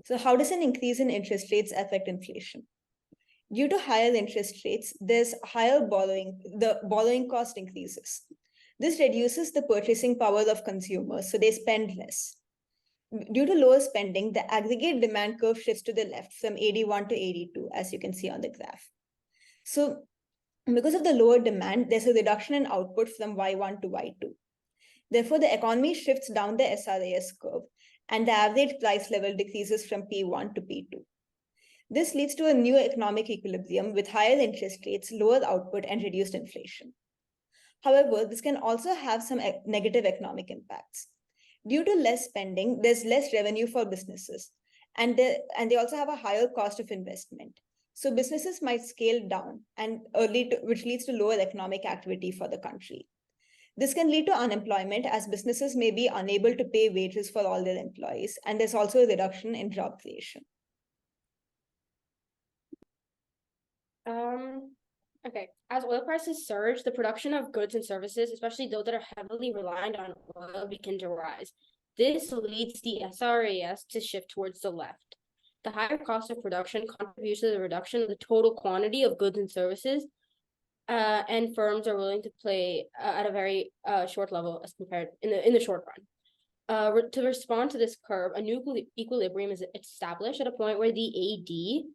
So how does an increase in interest rates affect inflation? Due to higher interest rates, there's higher borrowing, the borrowing cost increases. This reduces the purchasing power of consumers, so they spend less. Due to lower spending, the aggregate demand curve shifts to the left from AD1 to AD2, as you can see on the graph. So because of the lower demand, there's a reduction in output from Y1 to Y2. Therefore, the economy shifts down the SRAS curve, and the average price level decreases from P1 to P2. This leads to a new economic equilibrium with higher interest rates, lower output, and reduced inflation. However, this can also have some negative economic impacts. Due to less spending, there's less revenue for businesses, and they also have a higher cost of investment. So businesses might scale down, which leads to lower economic activity for the country. This can lead to unemployment as businesses may be unable to pay wages for all their employees, and there's also a reduction in job creation. Okay, as oil prices surge, the production of goods and services, especially those that are heavily reliant on oil, begin to rise. This leads the SRAS to shift towards the left. The higher cost of production contributes to the reduction of the total quantity of goods and services, and firms are willing to play at a very short level as compared in the short run. To respond to this curve, a new equilibrium is established at a point where the AD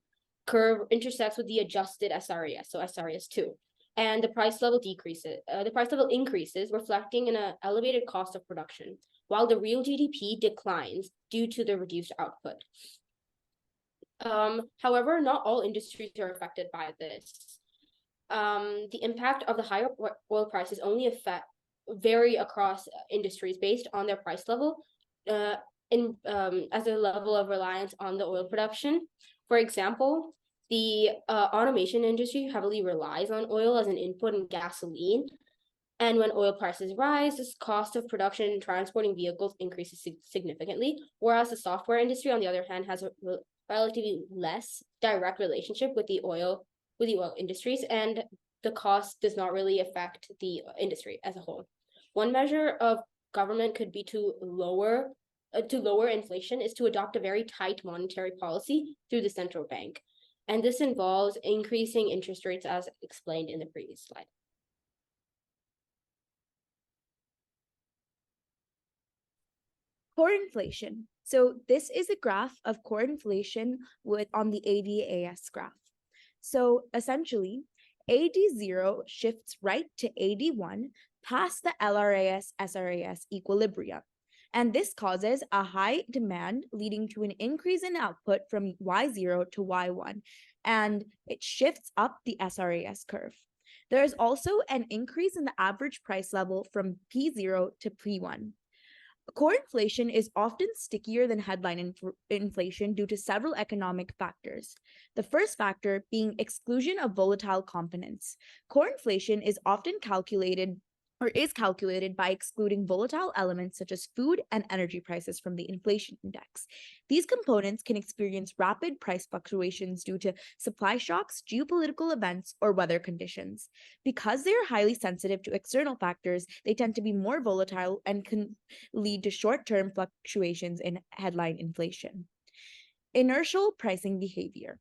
curve intersects with the adjusted SRAS, so SRAS2, and the price level decreases. The price level increases, reflecting an elevated cost of production, while the real GDP declines due to the reduced output. However, not all industries are affected by this. The impact of the higher oil prices only vary across industries based on their price level, as a level of reliance on the oil production. For example, the automation industry heavily relies on oil as an input in gasoline. And when oil prices rise, the cost of production and transporting vehicles increases significantly, whereas the software industry, on the other hand, has a relatively less direct relationship with the oil industries, and the cost does not really affect the industry as a whole. One measure of government could be to lower inflation is to adopt a very tight monetary policy through the central bank. And this involves increasing interest rates as explained in the previous slide. Core inflation. So this is a graph of core inflation on the ADAS graph. So essentially, AD0 shifts right to AD1 past the LRAS-SRAS equilibrium. And this causes a high demand, leading to an increase in output from Y0 to Y1, and it shifts up the SRAS curve. There is also an increase in the average price level from P0 to P1. Core inflation is often stickier than headline inflation due to several economic factors. The first factor being exclusion of volatile components. Core inflation is often calculated by excluding volatile elements such as food and energy prices from the inflation index. These components can experience rapid price fluctuations due to supply shocks, geopolitical events, or weather conditions. Because they are highly sensitive to external factors, they tend to be more volatile and can lead to short-term fluctuations in headline inflation. Inertial pricing behavior.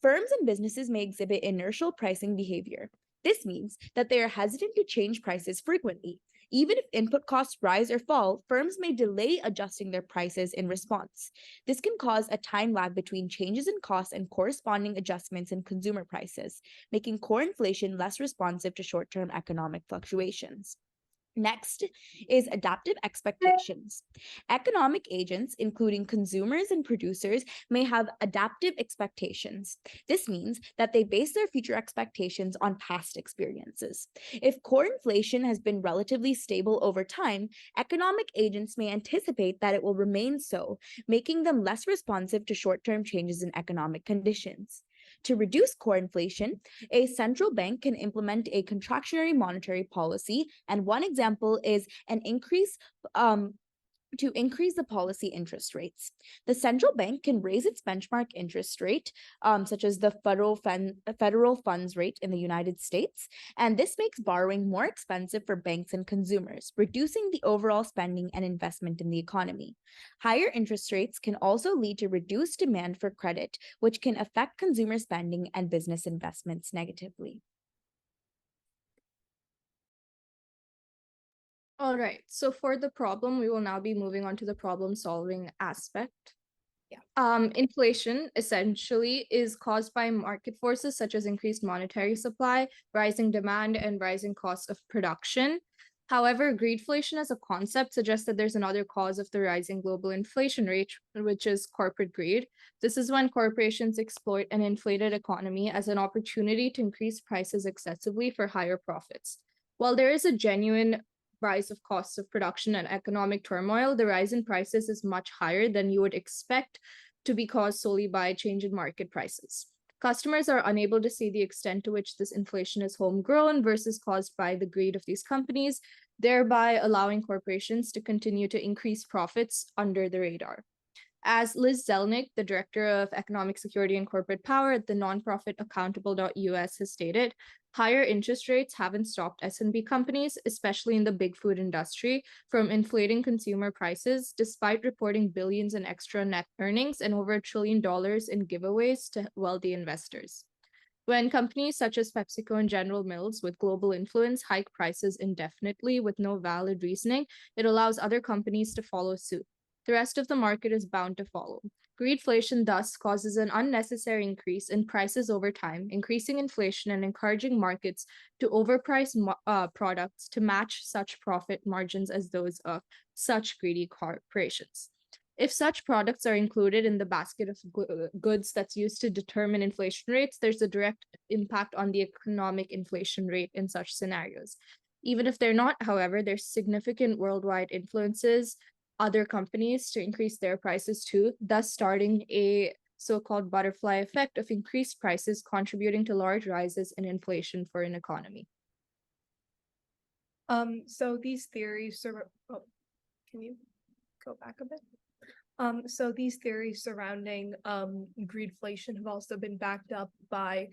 Firms and businesses may exhibit inertial pricing behavior. This means that they are hesitant to change prices frequently. Even if input costs rise or fall, firms may delay adjusting their prices in response. This can cause a time lag between changes in costs and corresponding adjustments in consumer prices, making core inflation less responsive to short-term economic fluctuations. Next is adaptive expectations. Economic agents, including consumers and producers, may have adaptive expectations. This means that they base their future expectations on past experiences. If core inflation has been relatively stable over time, economic agents may anticipate that it will remain so, making them less responsive to short-term changes in economic conditions. To reduce core inflation, a central bank can implement a contractionary monetary policy, and one example is an increase to increase the policy interest rates. The central bank can raise its benchmark interest rate, such as the federal funds rate in the United States, and this makes borrowing more expensive for banks and consumers, reducing the overall spending and investment in the economy. Higher interest rates can also lead to reduced demand for credit, which can affect consumer spending and business investments negatively. All right, so for the problem, we will now be moving on to the problem-solving aspect. Inflation essentially is caused by market forces such as increased monetary supply, rising demand, and rising costs of production. However, greedflation as a concept suggests that there's another cause of the rising global inflation rate, which is corporate greed. This is when corporations exploit an inflated economy as an opportunity to increase prices excessively for higher profits. While there is a genuine rise of costs of production and economic turmoil, the rise in prices is much higher than you would expect to be caused solely by a change in market prices. Customers are unable to see the extent to which this inflation is homegrown versus caused by the greed of these companies, thereby allowing corporations to continue to increase profits under the radar. As Liz Zelnick, the Director of Economic Security and Corporate Power at the nonprofit Accountable.us has stated, higher interest rates haven't stopped S&P companies, especially in the big food industry, from inflating consumer prices, despite reporting billions in extra net earnings and over $1 trillion in giveaways to wealthy investors. When companies such as PepsiCo and General Mills with global influence hike prices indefinitely with no valid reasoning, it allows other companies to follow suit. The rest of the market is bound to follow. Greedflation thus causes an unnecessary increase in prices over time, increasing inflation and encouraging markets to overprice products to match such profit margins as those of such greedy corporations. If such products are included in the basket of goods that's used to determine inflation rates, there's a direct impact on the economic inflation rate in such scenarios. Even if they're not, however, there's significant worldwide influences other companies to increase their prices too, thus starting a so-called butterfly effect of increased prices contributing to large rises in inflation for an economy. So these theories can you go back a bit? So these theories surrounding greedflation have also been backed up by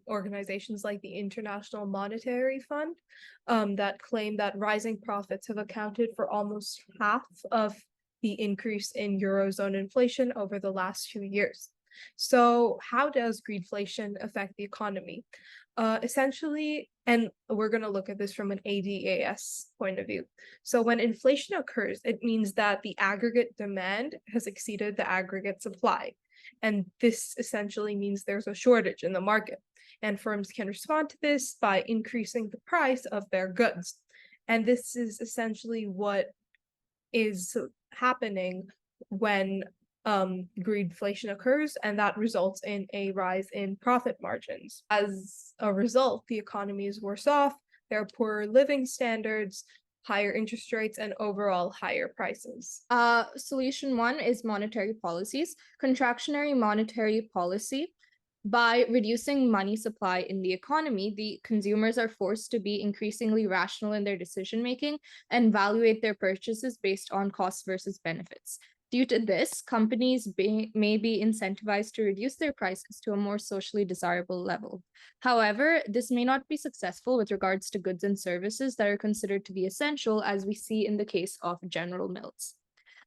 organizations like the International Monetary Fund that claim that rising profits have accounted for almost half of the increase in Eurozone inflation over the last few years. So how does greedflation affect the economy? Essentially, and we're going to look at this from an ADAS point of view. So when inflation occurs, it means that the aggregate demand has exceeded the aggregate supply. And this essentially means there's a shortage in the market. And firms can respond to this by increasing the price of their goods. And this is essentially what is happening when greedflation occurs, and that results in a rise in profit margins. As a result, the economy is worse off, there are poorer living standards, higher interest rates, and overall higher prices. Solution one is monetary policies. Contractionary monetary policy. By reducing money supply in the economy, the consumers are forced to be increasingly rational in their decision-making and evaluate their purchases based on costs versus benefits. Due to this, companies may be incentivized to reduce their prices to a more socially desirable level. However, this may not be successful with regards to goods and services that are considered to be essential, as we see in the case of General Mills.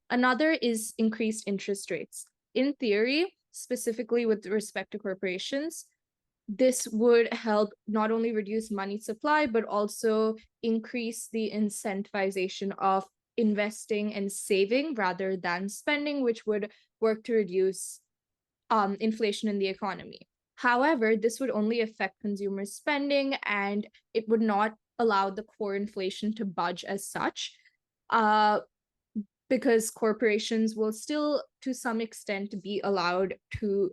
Another is increased interest rates. In theory, specifically with respect to corporations, this would help not only reduce money supply, but also increase the incentivization of investing and saving rather than spending, which would work to reduce inflation in the economy. However, this would only affect consumer spending and it would not allow the core inflation to budge as such, because corporations will still, to some extent, be allowed to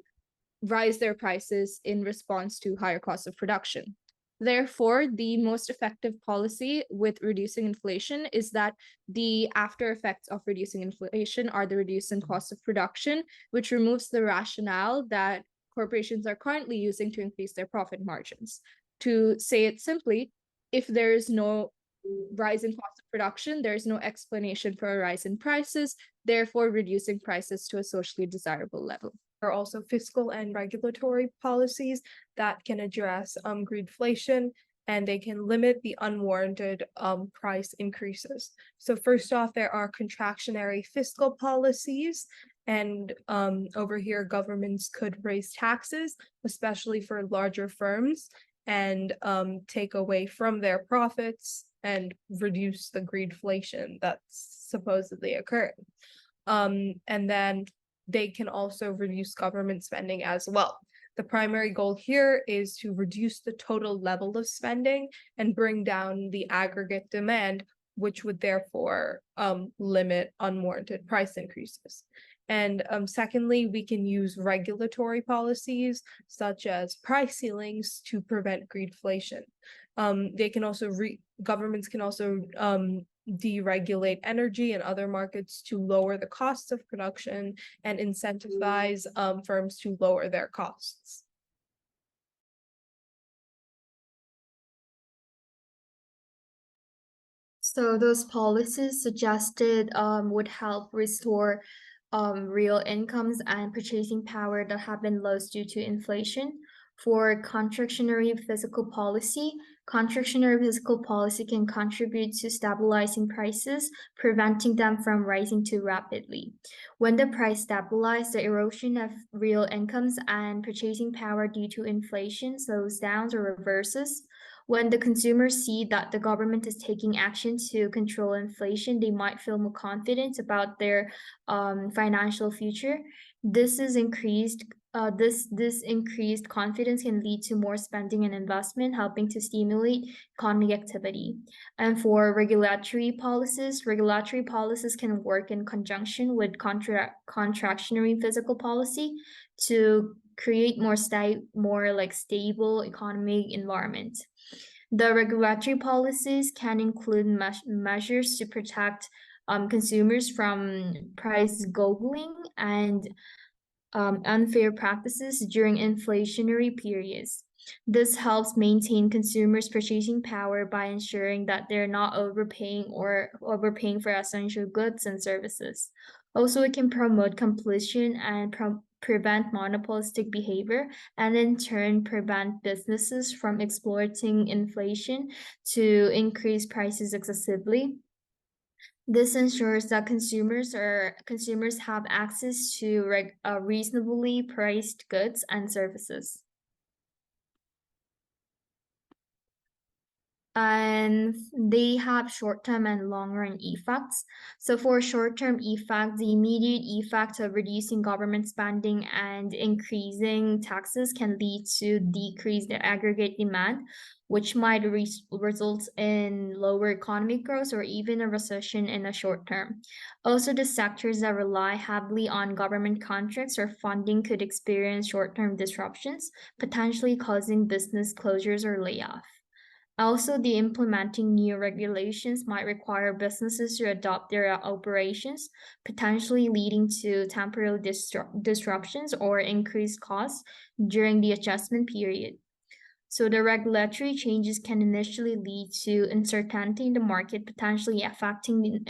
rise their prices in response to higher costs of production. Therefore, the most effective policy with reducing inflation is that the after effects of reducing inflation are the reduce in cost of production, which removes the rationale that corporations are currently using to increase their profit margins. To say it simply, if there is no rise in cost of production, there is no explanation for a rise in prices, therefore reducing prices to a socially desirable level. There are also fiscal and regulatory policies that can address greedflation, and they can limit the unwarranted price increases. So first off, there are contractionary fiscal policies. And over here, governments could raise taxes, especially for larger firms, and take away from their profits and reduce the greedflation that's supposedly occurring. And then they can also reduce government spending as well. The primary goal here is to reduce the total level of spending and bring down the aggregate demand, which would therefore limit unwarranted price increases. And secondly, we can use regulatory policies such as price ceilings to prevent greedflation. They can also governments can also deregulate energy and other markets to lower the costs of production and incentivize firms to lower their costs. So those policies suggested would help restore real incomes and purchasing power that have been lost due to inflation. For contractionary fiscal policy can contribute to stabilizing prices, preventing them from rising too rapidly. When the price stabilizes, the erosion of real incomes and purchasing power due to inflation slows down or reverses. When the consumers see that the government is taking action to control inflation, they might feel more confident about their financial future. This increased confidence can lead to more spending and investment, helping to stimulate economic activity. And for regulatory policies can work in conjunction with contractionary fiscal policy to create more stable economic environment. The regulatory policies can include measures to protect consumers from price gouging and unfair practices during inflationary periods. This helps maintain consumers' purchasing power by ensuring that they're not overpaying for essential goods and services. Also, it can promote competition and prevent monopolistic behavior, and in turn prevent businesses from exploiting inflation to increase prices excessively. This ensures that consumers have access to reasonably priced goods and services. And they have short-term and long-run effects. So for short-term effects, the immediate effect of reducing government spending and increasing taxes can lead to decreased aggregate demand, which might result in lower economic growth or even a recession in the short term. Also, the sectors that rely heavily on government contracts or funding could experience short-term disruptions, potentially causing business closures or layoff. Also, the implementing new regulations might require businesses to adopt their operations, potentially leading to temporary disruptions or increased costs during the adjustment period. So the regulatory changes can initially lead to uncertainty in the market, potentially affecting the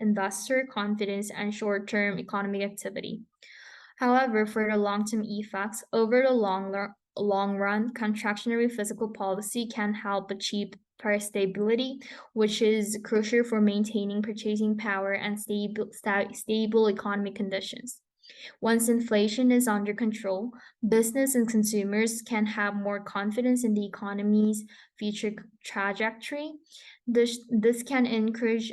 investor confidence and short-term economic activity. However, for the long-term effects, over the long run, contractionary fiscal policy can help achieve price stability, which is crucial for maintaining purchasing power and stable economic conditions. Once inflation is under control, business and consumers can have more confidence in the economy's future trajectory. This can encourage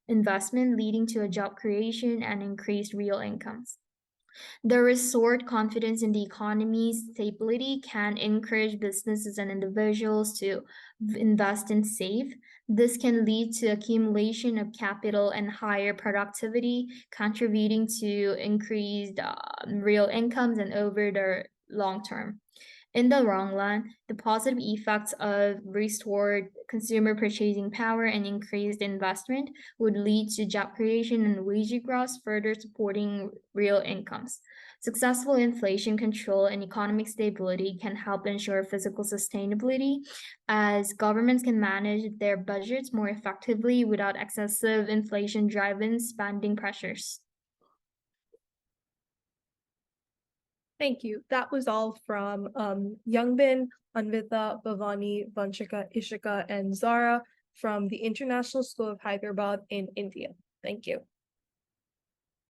investment, leading to a job creation and increased real incomes. The restored confidence in the economy's stability can encourage businesses and individuals to invest and save. This can lead to accumulation of capital and higher productivity, contributing to increased real incomes and over the long term. In the long run, the positive effects of restored consumer purchasing power and increased investment would lead to job creation and wage growth, further supporting real incomes. Successful inflation control and economic stability can help ensure physical sustainability, as governments can manage their budgets more effectively without excessive inflation-driven spending pressures. Thank you. That was all from Youngbin, Anvita, Bhavani, Vanshika, Ishika, and Zara from the International School of Hyderabad in India. Thank you.